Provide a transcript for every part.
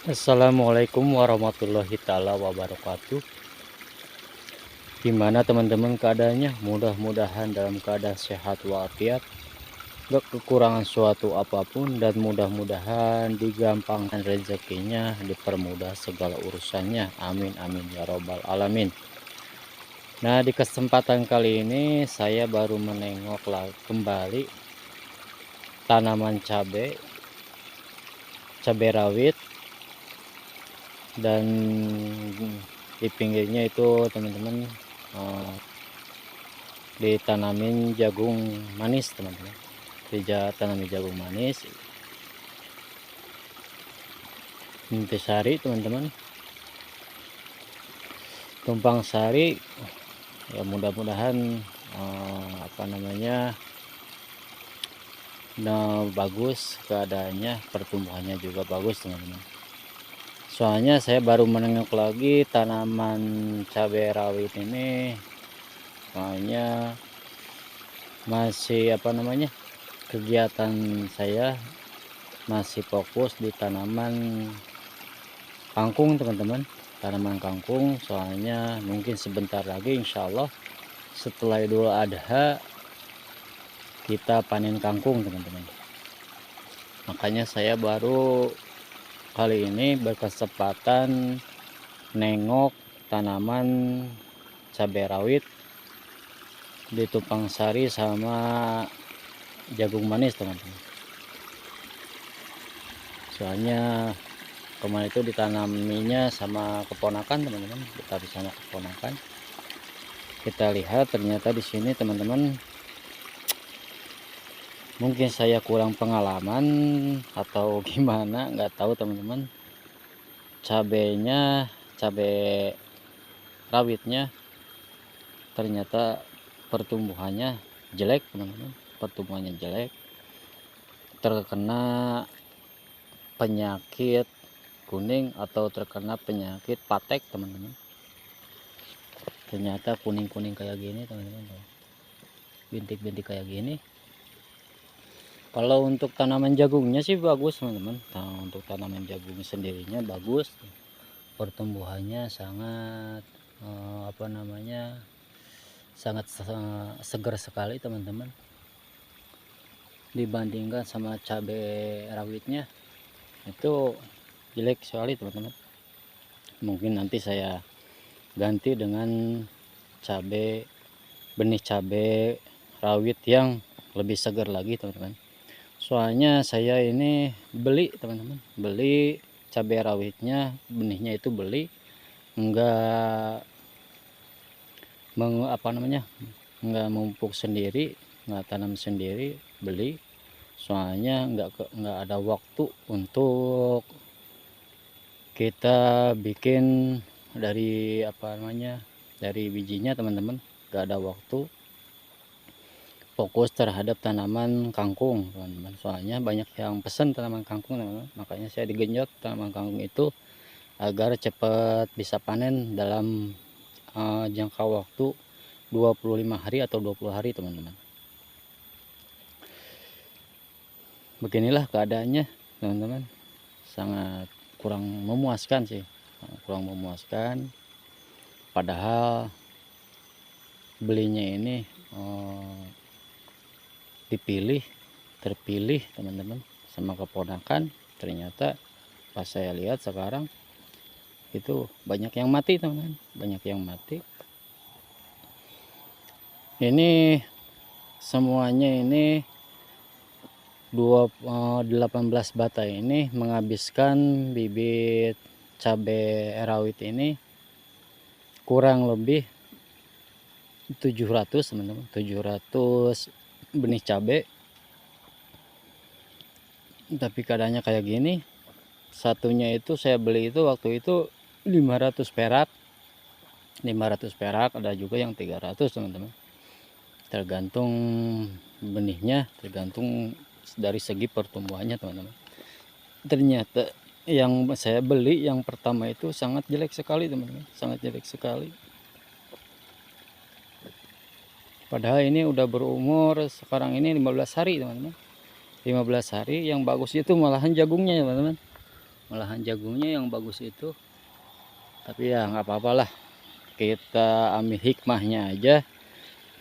Assalamualaikum warahmatullahi taala wabarakatuh. Gimana teman-teman keadaannya? Mudah-mudahan dalam keadaan sehat walafiat, gak kekurangan suatu apapun, dan mudah-mudahan digampangkan rezekinya, dipermudah segala urusannya. Amin amin ya robbal alamin. Nah, di kesempatan kali ini saya baru menengok kembali tanaman cabai rawit, dan di pinggirnya itu teman-teman ditanamin jagung manis teman-teman. Tanami jagung manis intisari teman-teman, tumpang sari. Ya mudah-mudahan bagus keadaannya, pertumbuhannya juga bagus teman-teman. Soalnya saya baru menengok lagi tanaman cabai rawit ini, soalnya masih kegiatan saya masih fokus di tanaman kangkung teman-teman, tanaman kangkung. Soalnya mungkin sebentar lagi insya Allah setelah Idul Adha kita panen kangkung teman-teman. Makanya saya baru kali ini berkesempatan nengok tanaman cabai rawit di Tumpang Sari sama jagung manis teman-teman. Soalnya kemarin itu ditanaminya sama keponakan teman-teman, kita sama keponakan. Kita lihat ternyata di sini teman-teman, mungkin saya kurang pengalaman atau gimana nggak tahu teman-teman, cabai rawitnya ternyata pertumbuhannya jelek teman-teman, terkena penyakit kuning atau terkena penyakit patek teman-teman. Ternyata kuning-kuning kayak gini teman-teman, bintik-bintik kayak gini. Kalau untuk tanaman jagungnya sih bagus teman-teman. Nah, untuk tanaman jagung sendirinya bagus, pertumbuhannya sangat sangat segar sekali teman-teman, dibandingkan sama cabai rawitnya itu jelek sekali teman-teman. Mungkin nanti saya ganti dengan benih cabai rawit yang lebih segar lagi teman-teman. Soalnya saya ini beli teman-teman, beli cabai rawitnya, benihnya itu beli, enggak enggak mumpuk sendiri, enggak tanam sendiri, beli. Soalnya enggak ada waktu untuk kita bikin dari dari bijinya teman-teman, enggak ada waktu. Fokus terhadap tanaman kangkung teman-teman, soalnya banyak yang pesan tanaman kangkung teman-teman. Makanya saya digenjot tanaman kangkung itu agar cepat bisa panen dalam jangka waktu 25 hari atau 20 hari teman-teman. Beginilah keadaannya teman-teman, sangat kurang memuaskan sih, kurang memuaskan. Padahal belinya ini terpilih teman-teman sama keponakan. Ternyata pas saya lihat sekarang itu banyak yang mati teman-teman, banyak yang mati. Ini semuanya ini 18 bata ini menghabiskan bibit cabai rawit ini kurang lebih 700 teman-teman, 700 benih cabai. Tapi keadaannya kayak gini, satunya itu saya beli itu waktu itu 500 perak, ada juga yang 300 teman-teman, tergantung benihnya, tergantung dari segi pertumbuhannya teman-teman. Ternyata yang saya beli yang pertama itu sangat jelek sekali teman-teman, sangat jelek sekali. Padahal ini udah berumur sekarang ini 15 hari teman-teman, 15 hari. Yang bagus itu malahan jagungnya teman-teman, malahan jagungnya yang bagus itu. Tapi ya nggak apa-apalah, kita ambil hikmahnya aja.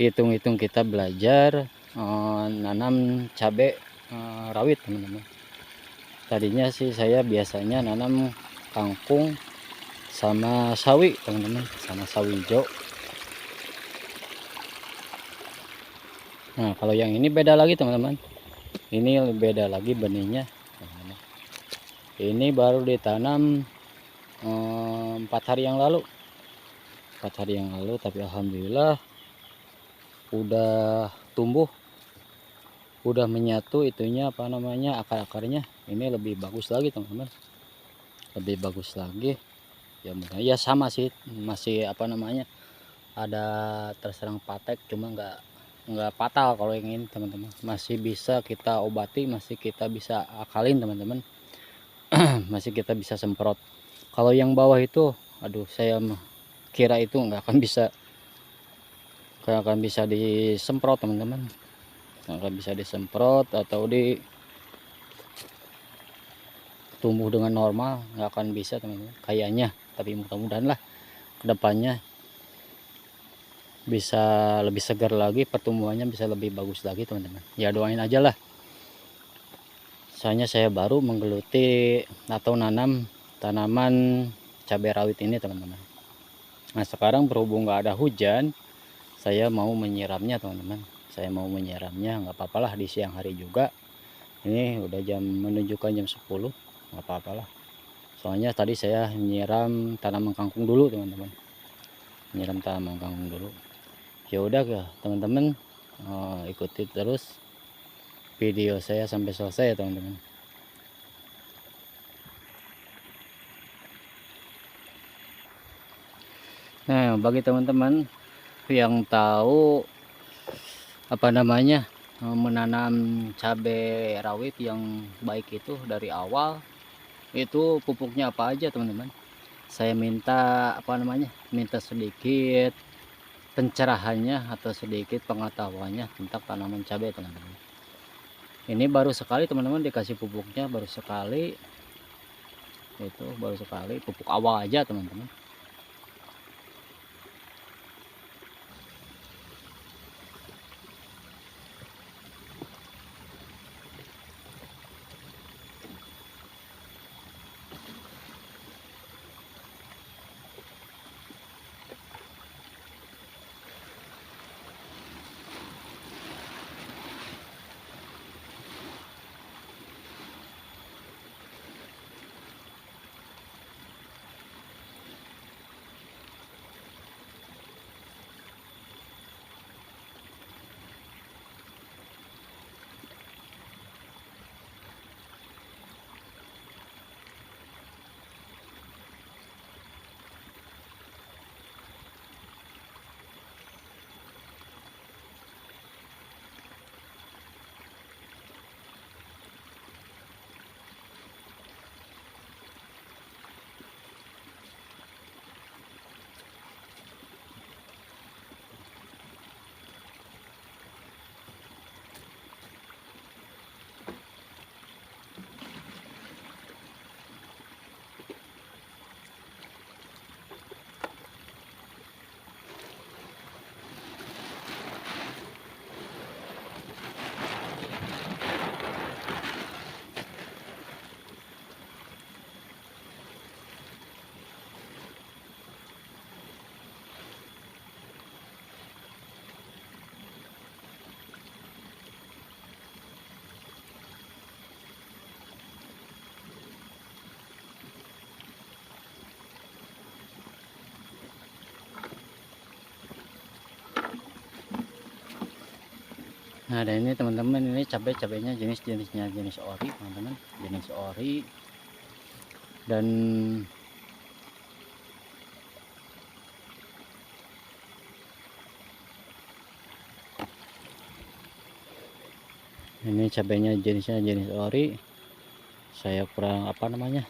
Hitung-hitung kita belajar nanam cabai rawit teman-teman. Tadinya sih saya biasanya nanam kangkung sama sawi teman-teman, sama sawi hijau. Nah kalau yang ini beda lagi teman-teman, ini beda lagi benihnya teman-teman. Ini baru ditanam 4 hari yang lalu, tapi alhamdulillah udah tumbuh, udah menyatu itunya apa namanya, akar-akarnya. Ini lebih bagus lagi teman-teman, lebih bagus lagi ya. Ya sama sih, masih apa namanya, ada terserang patek, cuma nggak fatal. Kalau yang ini teman-teman masih bisa kita obati, masih kita bisa akalin teman-teman. Masih kita bisa semprot. Kalau yang bawah itu aduh, saya kira itu nggak akan bisa disemprot teman-teman, nggak akan bisa disemprot atau tumbuh dengan normal, nggak akan bisa teman-teman kayaknya. Tapi mudah-mudahan lah kedepannya bisa lebih segar lagi, pertumbuhannya bisa lebih bagus lagi teman-teman. Ya doain aja lah, soalnya saya baru menggeluti atau nanam tanaman cabai rawit ini teman-teman. Nah sekarang berhubung nggak ada hujan, saya mau menyiramnya teman-teman. Saya mau menyiramnya, nggak apa-apalah di siang hari juga. Ini udah menunjukkan jam 10, nggak apa-apalah. Soalnya tadi saya menyiram tanaman kangkung dulu teman-teman, menyiram tanaman kangkung dulu. Ya udah ya teman-teman, ikuti terus video saya sampai selesai ya teman-teman. Nah bagi teman-teman yang tahu apa namanya, menanam cabai rawit yang baik itu dari awal, itu pupuknya apa aja teman-teman, saya minta apa namanya, minta sedikit pencerahannya atau sedikit pengetahuannya tentang tanaman cabai teman-teman. Ini baru sekali teman-teman dikasih pupuknya, baru sekali, itu baru sekali pupuk awal aja teman-teman. Nah dan ini teman-teman, ini cabainya jenisnya jenis ori teman-teman, jenis ori. Dan ini cabainya jenisnya jenis ori. Saya kurang apa namanya,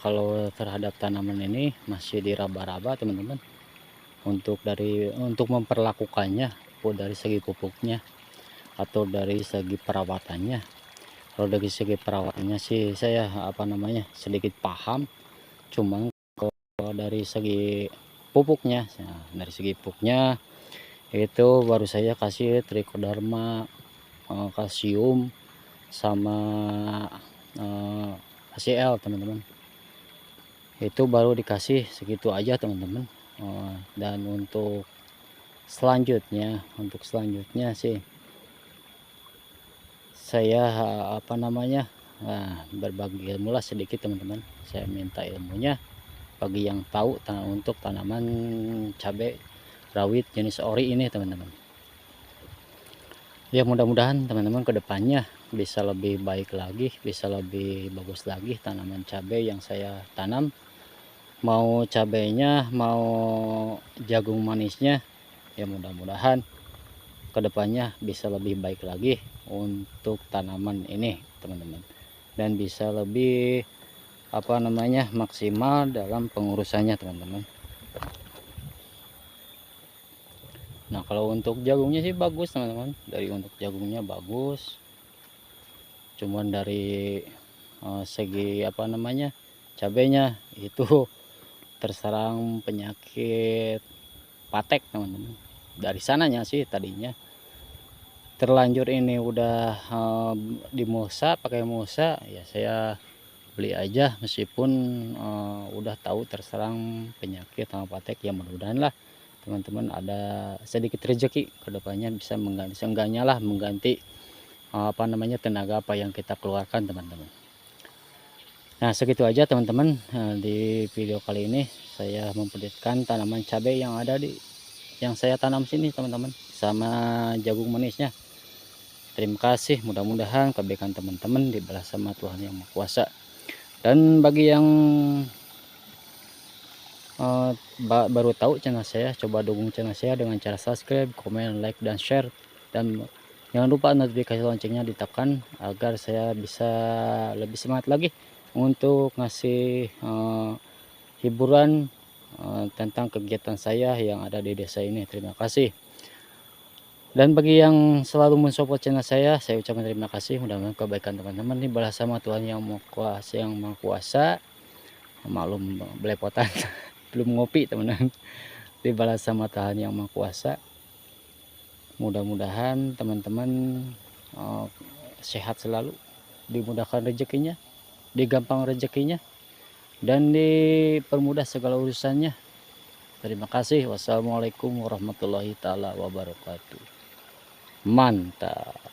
kalau terhadap tanaman ini masih diraba-raba teman-teman, untuk memperlakukannya dari segi pupuknya atau dari segi perawatannya. Kalau dari segi perawatannya sih saya sedikit paham, cuman kalau dari segi pupuknya, nah, dari segi pupuknya itu baru saya kasih trichoderma, kalsium sama HCl teman-teman. Itu baru dikasih segitu aja teman-teman. Dan untuk selanjutnya sih saya berbagi ilmu lah sedikit teman-teman. Saya minta ilmunya bagi yang tahu untuk tanaman cabai rawit jenis ori ini teman-teman. Ya mudah-mudahan teman-teman kedepannya bisa lebih baik lagi, bisa lebih bagus lagi tanaman cabai yang saya tanam. Mau cabainya, mau jagung manisnya, ya mudah-mudahan kedepannya bisa lebih baik lagi untuk tanaman ini teman-teman, dan bisa lebih maksimal dalam pengurusannya teman-teman. Nah kalau untuk jagungnya sih bagus teman-teman, dari untuk jagungnya bagus, cuman dari segi cabainya itu terserang penyakit patek teman-teman. Dari sananya sih tadinya terlanjur ini udah di mulsa, pakai mulsa, ya saya beli aja meskipun udah tahu terserang penyakit sama patek. Ya mudah-mudahan lah teman-teman ada sedikit rezeki kedepannya bisa mengganti, seenggaknya lah mengganti tenaga apa yang kita keluarkan teman-teman. Nah segitu aja teman-teman, di video kali ini saya memperlihatkan tanaman cabai yang saya tanam sini teman-teman, sama jagung manisnya. Terima kasih, mudah-mudahan kebaikan teman-teman dibalas sama Tuhan Yang Maha Kuasa. Dan bagi yang baru tahu channel saya, coba dukung channel saya dengan cara subscribe, komen, like, dan share. Dan jangan lupa notifikasi loncengnya ditekan agar saya bisa lebih semangat lagi untuk ngasih hiburan tentang kegiatan saya yang ada di desa ini. Terima kasih. Dan bagi yang selalu mensupport channel saya ucapkan terima kasih. Mudah-mudahan kebaikan teman-teman dibalas sama Tuhan Yang Maha Kuasa. Maklum belepotan belum ngopi teman-teman, dibalas sama Tuhan Yang Maha Kuasa. Mudah-mudahan teman-teman sehat selalu, dimudahkan rezekinya, digampang rezekinya, dan dipermudah segala urusannya. Terima kasih. Wassalamualaikum warahmatullahi taala wabarakatuh. Mantap.